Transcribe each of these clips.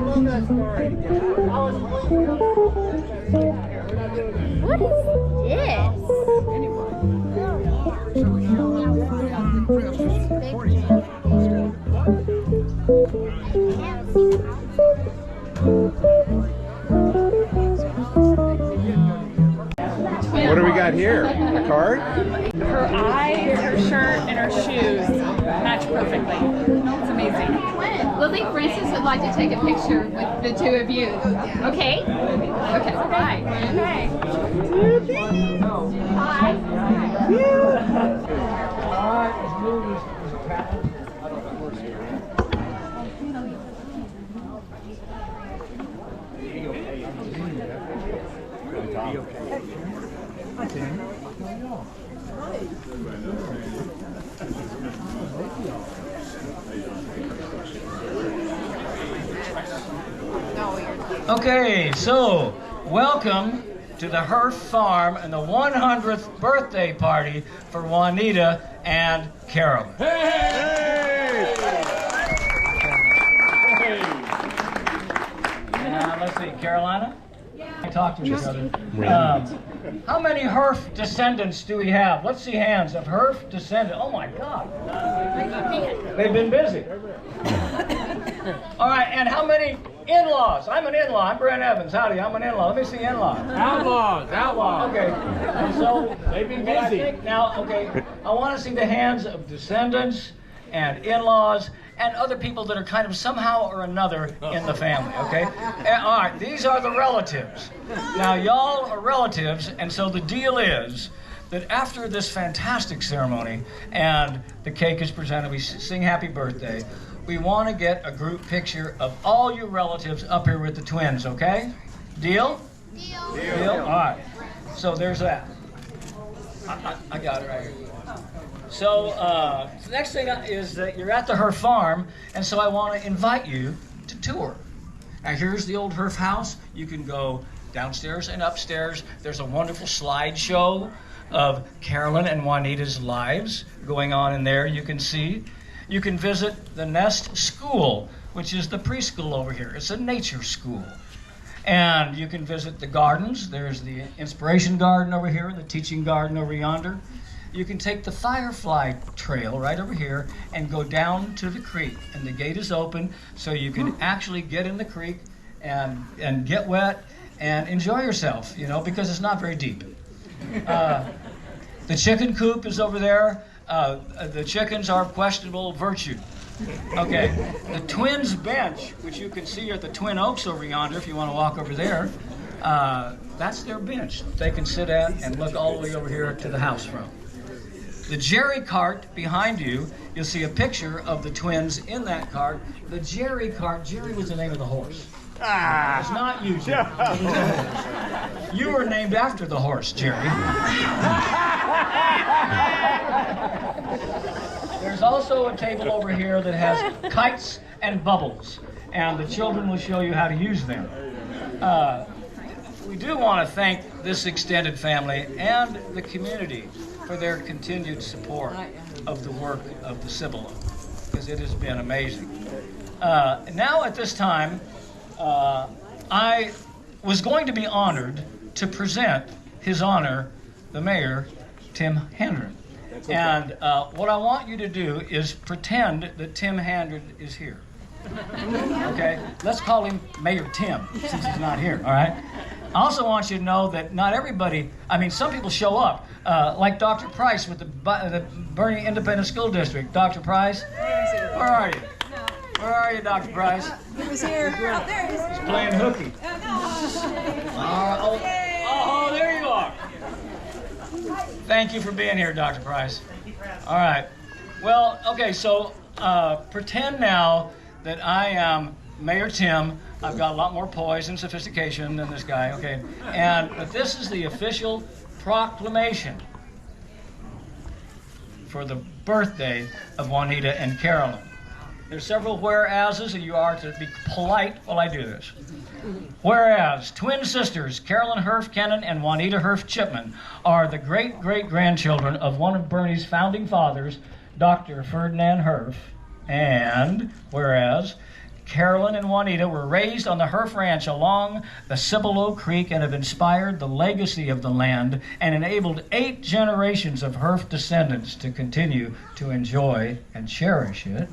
love that story. What is this? What do we got here? A card? Her eyes, her shirt, and her shoes match perfectly. It's amazing. Lily Francis would like to take a picture with the two of you. Okay? Okay. Bye. Okay, so welcome to the Herff Farm and the 100th birthday party for Juanita and Carol. Hey! Let's see, Carolina? Talk to each other. How many Herff descendants do we have? Let's see hands of Herff descendants. Oh my God. They've been busy. All right, and how many in-laws? I'm an in-law. I'm Brent Evans. Howdy, I'm an in-law. Let me see in-laws. Outlaws. Okay, and so they've been busy. Now, okay, I want to see the hands of descendants and in-laws and other people that are kind of somehow or another in the family, okay? And, all right, these are the relatives. Now, y'all are relatives, and so the deal is that after this fantastic ceremony and the cake is presented, we sing happy birthday, we want to get a group picture of all you relatives up here with the twins, okay? Deal? Deal? All right. So there's that. I got it right here. So the next thing is that you're at the Herff Farm, and so I want to invite you to tour. Now here's the old Herff house. You can go downstairs and upstairs. There's a wonderful slideshow of Carolyn and Juanita's lives going on in there, you can see. You can visit the Nest School, which is the preschool over here. It's a nature school. And you can visit the gardens. There's the inspiration garden over here, the teaching garden over yonder. You can take the Firefly Trail right over here and go down to the creek. And the gate is open, so you can actually get in the creek and get wet and enjoy yourself, you know, because it's not very deep. The chicken coop is over there. The chickens are of questionable virtue. Okay, the twins bench, which you can see at the Twin Oaks over yonder, if you want to walk over there, that's their bench they can sit at and look all the way over here to the house from. The Jerry cart behind you, you'll see a picture of the twins in that cart. The Jerry cart, Jerry was the name of the horse. It's not you, Jerry. You were named after the horse, Jerry. There's also a table over here that has kites and bubbles, and the children will show you how to use them. We do want to thank this extended family and the community for their continued support of the work of the Cibolo, because it has been amazing. Now at this time, I was going to be honored to present His Honor, the Mayor, Tim Handren. Okay. And what I want you to do is pretend that Tim Handren is here. Okay? Let's call him Mayor Tim, since he's not here, all right? I also want you to know that not everybody, I mean, some people show up, like Dr. Price with the Bernie Independent School District. Dr. Price, where are you? Where are you, Dr. Price? He was here. Oh, there he is. He's playing hooky. Oh, there you are. Thank you for being here, Dr. Price. All right. Well, okay, so pretend now that I am Mayor Tim. I've got a lot more poise and sophistication than this guy, okay? But this is the official proclamation for the birthday of Juanita and Carolyn. There's several whereases, and you are to be polite while I do this. Whereas twin sisters Carolyn Herff Kennan and Juanita Herff Chipman are the great-great-grandchildren of one of Bernie's founding fathers, Dr. Ferdinand Herff. And whereas whereas Carolyn and Juanita were raised on the Herff Ranch along the Cibolo Creek and have inspired the legacy of the land and enabled 8 generations of Herff descendants to continue to enjoy and cherish it.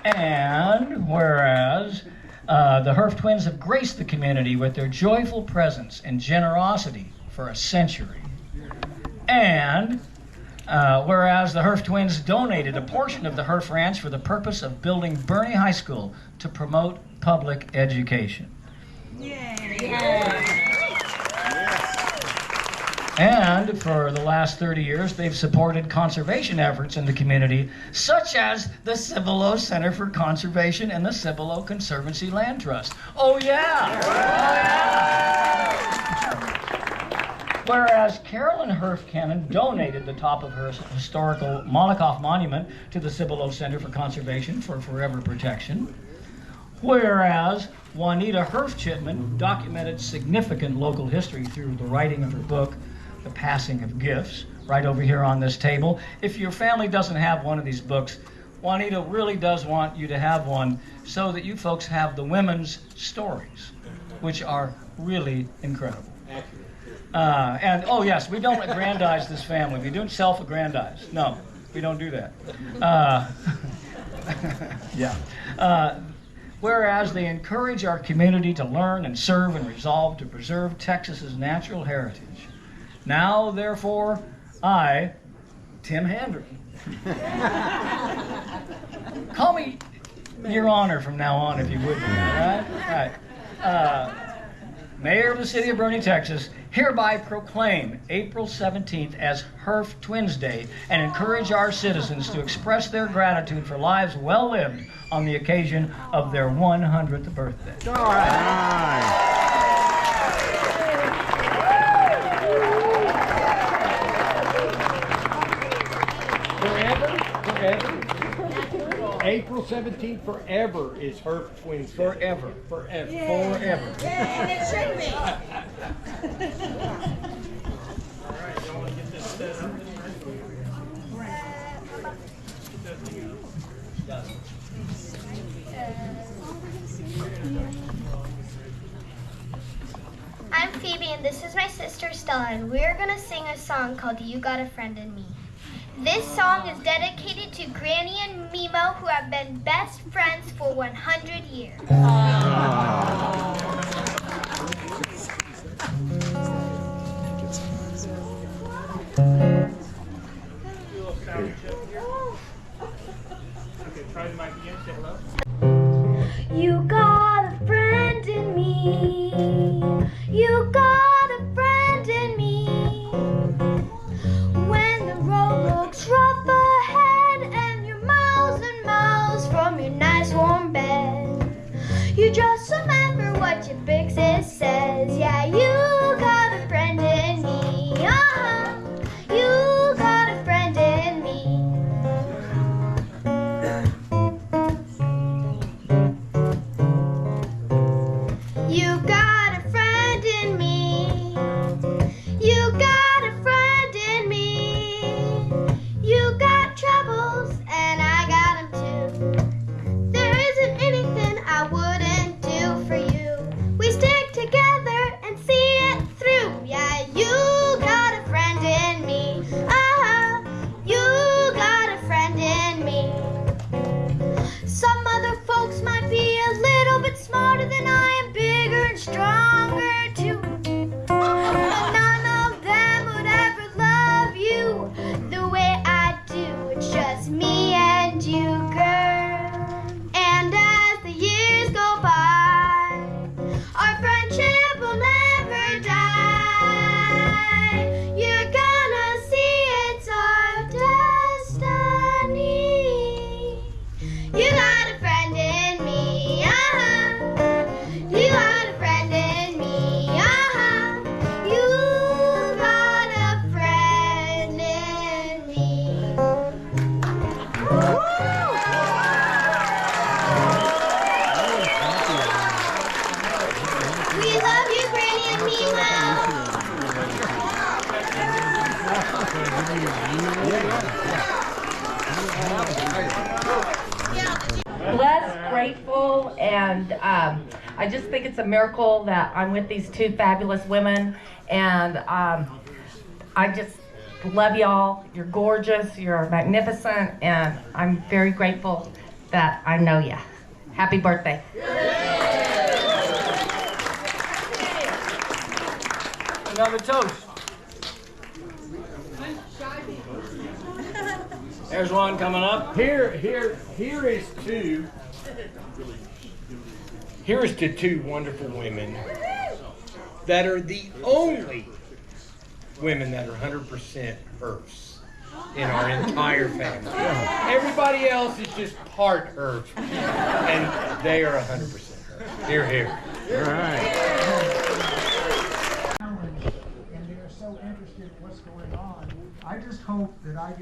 And whereas the Herff twins have graced the community with their joyful presence and generosity for a century. And whereas the Herff twins donated a portion of the Herff Ranch for the purpose of building Bernie High School to promote public education. And for the last 30 years, they've supported conservation efforts in the community, such as the Cibolo Center for Conservation and the Cibolo Conservancy Land Trust. Oh yeah! Oh, yeah! Whereas Carolyn Herff Cannon donated the top of her historical Malakoff Monument to the Cibolo Center for Conservation for forever protection. Whereas Juanita Herff Chipman documented significant local history through the writing of her book, The Passing of Gifts, right over here on this table. If your family doesn't have one of these books, Juanita really does want you to have one so that you folks have the women's stories, which are really incredible. And oh yes, we don't aggrandize this family. We don't self-aggrandize. No, we don't do that. Whereas they encourage our community to learn and serve and resolve to preserve Texas's natural heritage. Now, therefore, I, Tim Handry, call me Your Honor from now on, if you would, all right? Mayor of the City of Bernie, Texas, hereby proclaim April 17th as Herff Twins Day and encourage our citizens to express their gratitude for lives well lived on the occasion of their 100th birthday. All right. April 17th forever is Herff Twins Day. Forever. Forever. Forever. Yeah, and it should be. I'm Phoebe and this is my sister Stella and we're going to sing a song called You Got a Friend in Me. This song is dedicated to Granny and Mimo who have been best friends for 100 years. You got a friend in me. You got a friend in me. When the road looks rough ahead and you're miles and miles from your nice warm bed, you just remember what your big sis says. Yeah, you got a friend in me. You got a friend in me. You got a friend in me. You got a friend in me. You got troubles and I got them too. There isn't anything I wouldn't do for you. We stick Blessed, grateful, and I just think it's a miracle that I'm with these two fabulous women, and I just love y'all. You're gorgeous, you're magnificent, and I'm very grateful that I know you. Happy birthday. Another toast. There's one coming up. Here is two. Here is to two wonderful women that are the only women that are 100% Herffs in our entire family. Everybody else is just part Herff, and they are 100% Herff. Here, here. All right. And they are so interested in what's going on. I just hope that I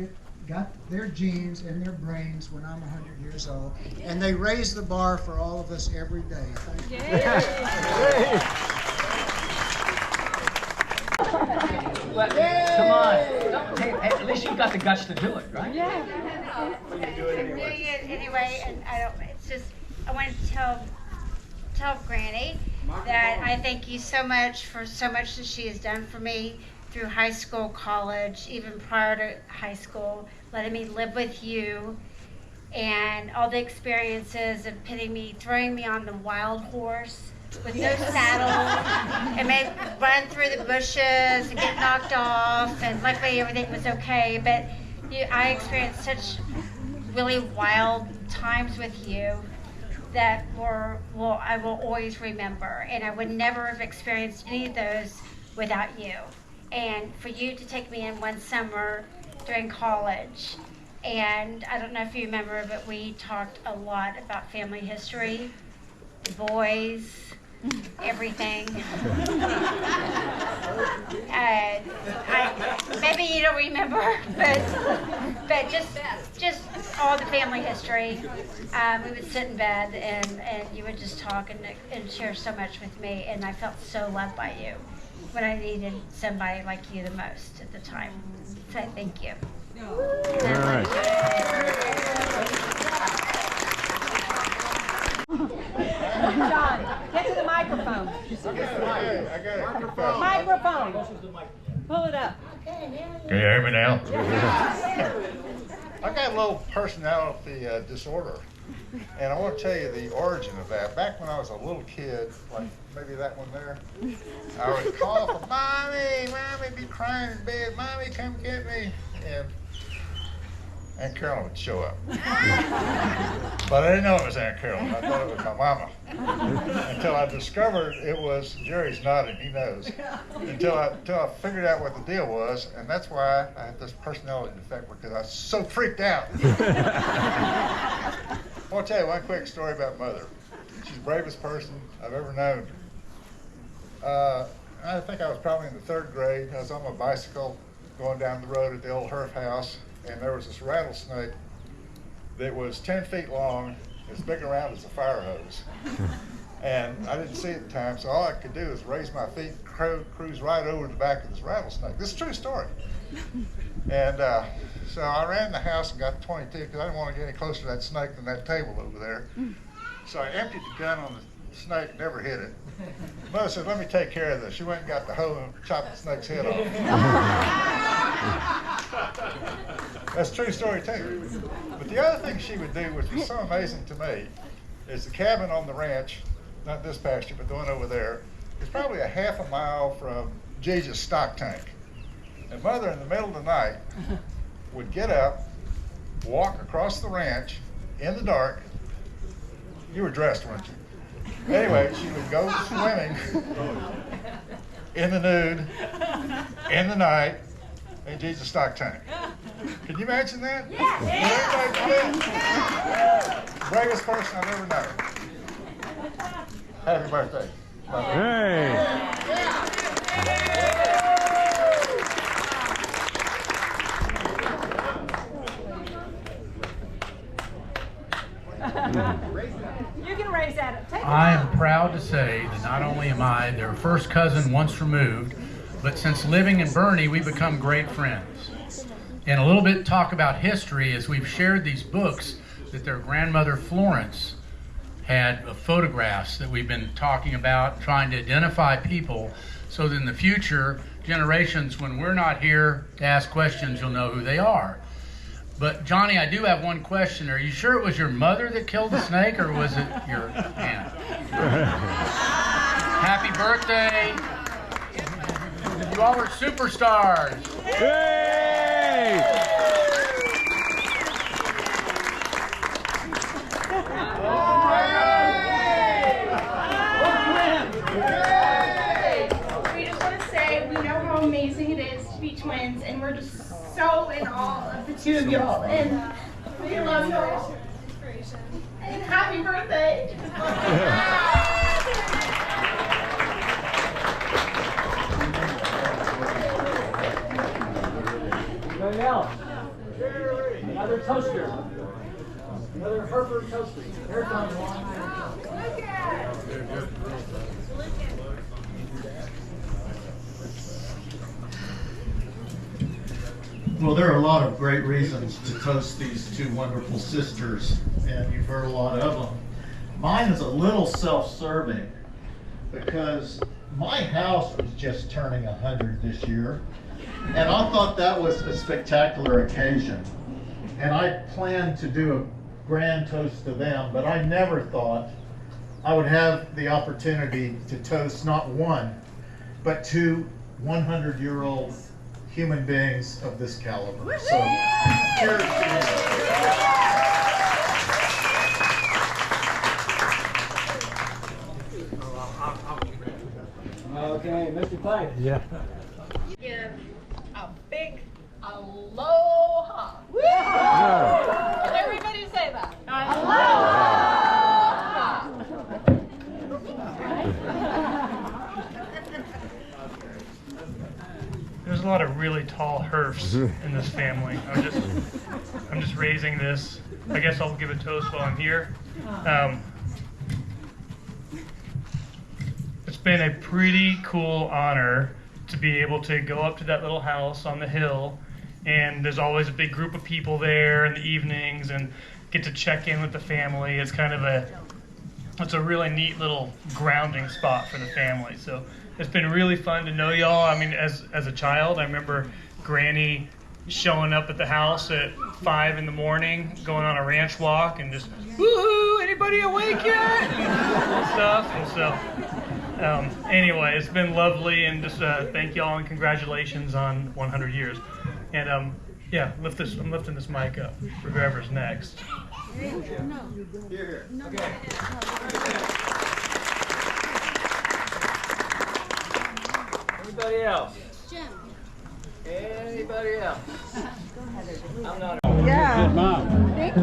got their genes in their brains when I'm 100 years old, and they raise the bar for all of us every day. Thank you. Well, come on. Hey, at least you got the guts to do it, right? I'm doing it anyway, and I don't. It's just I wanted to tell Granny that I thank you so much for so much that she has done for me through high school, college, even prior to high school, letting me live with you, and all the experiences of throwing me on the wild horse with no saddle, and made run through the bushes and get knocked off, and luckily everything was okay. But I experienced such really wild times with you that I will always remember, and I would never have experienced any of those without you. And for you to take me in one summer during college, and I don't know if you remember, but we talked a lot about family history, the boys, everything. Maybe you don't remember, but just all the family history. We would sit in bed and you would just talk and share so much with me, and I felt so loved by you when I needed somebody like you the most at the time. So thank you. All right. John, get to the microphone. I got it. Microphone. Pull it up. Can you hear me now? I got a little personality disorder, and I want to tell you the origin of that. Back when I was a little kid, like maybe that one there, I would call for "Mommy, Mommy," be crying in bed, "Mommy, come get me," and Aunt Carolyn would show up. But I didn't know it was Aunt Carolyn. I thought it was my mama. Until I discovered it was, Jerry's nodding, he knows. Until I figured out what the deal was, and that's why I had this personality defect, because I was so freaked out. I want to tell you one quick story about Mother. She's the bravest person I've ever known. I think I was probably in the 3rd grade. I was on my bicycle going down the road at the old Herff house, and there was this rattlesnake that was 10 feet long, as big around as a fire hose. And I didn't see it at the time, so all I could do is raise my feet and cruise right over the back of this rattlesnake. This is a true story. And so I ran in the house and got the .22 because I didn't want to get any closer to that snake than that table over there. So I emptied the gun on the snake, never hit it. Mother said, "Let me take care of this." She went and got the hoe and chopped the snake's head off. That's a true story too. But the other thing she would do, which was so amazing to me, is the cabin on the ranch, not this pasture, but the one over there, is probably a half a mile from Jesus' stock tank. And Mother, in the middle of the night, would get up, walk across the ranch in the dark. You were dressed, weren't you? Anyway, she would go swimming in the nude, in the night, in Jesus' stock tank. Can you imagine that? Yeah. Bravest person I've ever known. Happy birthday. Hey. You can raise that. I am proud to say that not only am I their first cousin once removed, but since living in Bernie, we've become great friends. and a little bit talk about history as we've shared these books that their grandmother Florence had of photographs that we've been talking about, trying to identify people so that in the future generations, when we're not here to ask questions, you'll know who they are. But Johnny, I do have one question. Are you sure it was your mother that killed the snake, or was it your aunt? Happy birthday. You all are superstars. Yay! We just want to say we know how amazing it is to be twins, and we're just so in awe of the two of y'all, and we love y'all. And happy birthday! Anybody else? Another toaster. Another Herff toaster. Here comes one. Well, there are a lot of great reasons to toast these two wonderful sisters, and you've heard a lot of them. Mine is a little self-serving because my house was just turning 100 this year, and I thought that was a spectacular occasion. And I planned to do a grand toast to them, but I never thought I would have the opportunity to toast not one, but two 100-year-old human beings of this caliber. So, cheers to you. Okay, Mr. Pike. Yeah. Give a big aloha. Woo! Everybody say that. Aloha! There's a lot of really tall Herffs in this family. I'm just raising this. I guess I'll give a toast while I'm here. It's been a pretty cool honor to be able to go up to that little house on the hill, and there's always a big group of people there in the evenings, and get to check in with the family. It's kind of it's a really neat little grounding spot for the family. So it's been really fun to know y'all. I mean, as a child, I remember Granny showing up at the house at 5 in the morning, going on a ranch walk, and just, woohoo, anybody awake yet? And stuff. And so, anyway, it's been lovely, and just thank y'all and congratulations on 100 years. And yeah, I'm lifting this mic up for whoever's next. Here. Okay. Anybody else? Jim. Anybody else? I'm not. Yeah. Good mom. Thank you.